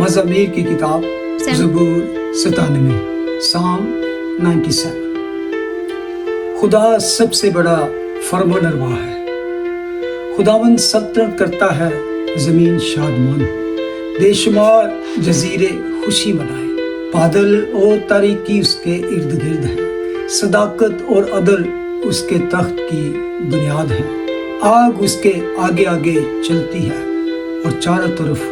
مزامیر کی کتاب زبور 97 سام 97۔ خدا سب سے بڑا فرمانروا ہے، خداوند سلطنت کرتا ہے، زمین شادمان ہو، بے شمار جزیرے خوشی منائے، بادل اور تاریکی اس کے ارد گرد ہیں، صداقت اور عدل اس کے تخت کی بنیاد ہے، آگ اس کے آگے آگے چلتی ہے اور چاروں طرف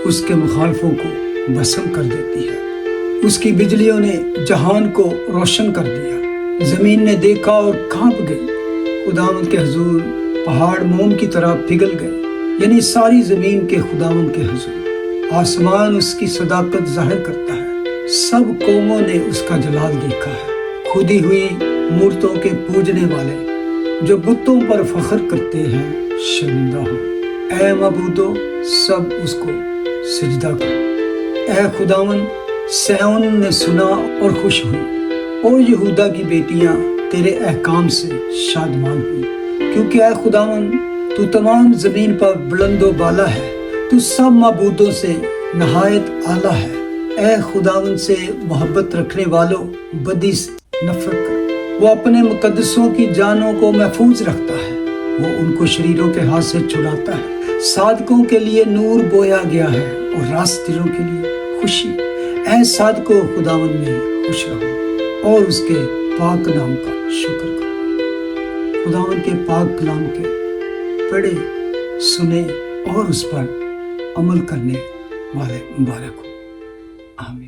اس کے مخالفوں کو بھسم کر دیتی ہے۔ اس کی بجلیوں نے جہان کو روشن کر دیا، زمین نے دیکھا اور کانپ گئی، خداوند کے حضور پہاڑ موم کی طرح پگھل گئے، یعنی ساری زمین کے خداوند کے حضور۔ آسمان اس کی صداقت ظاہر کرتا ہے، سب قوموں نے اس کا جلال دیکھا ہے۔ کھدی ہوئی مورتوں کے پوجنے والے جو بتوں پر فخر کرتے ہیں شرمندہ ہوں۔ اے معبودو، سب اس کو سجدہ کرو۔ اے خداوند، سیون نے سنا اور خوش ہوئی، اور یہودا کی بیٹیاں تیرے احکام سے شادمان ہوئی، کیونکہ اے خداوند تو تمام زمین پر بلند و بالا ہے، تو سب معبودوں سے نہایت اعلیٰ ہے۔ اے خداوند سے محبت رکھنے والوں، بدی سے نفرت کرو۔ وہ اپنے مقدسوں کی جانوں کو محفوظ رکھتا ہے، وہ ان کو شریروں کے ہاتھ سے چھڑاتا ہے۔ صادقوں کے لیے نور بویا گیا ہے اور راست دلوں کے لیے خوشی۔ اے صادقوں، خداوند میں خوش رہو اور اس کے پاک نام کا شکر کرو۔ خداوند کے پاک کلام کے پڑھے، سنے اور اس پر عمل کرنے والے مبارک ہو۔ آمین۔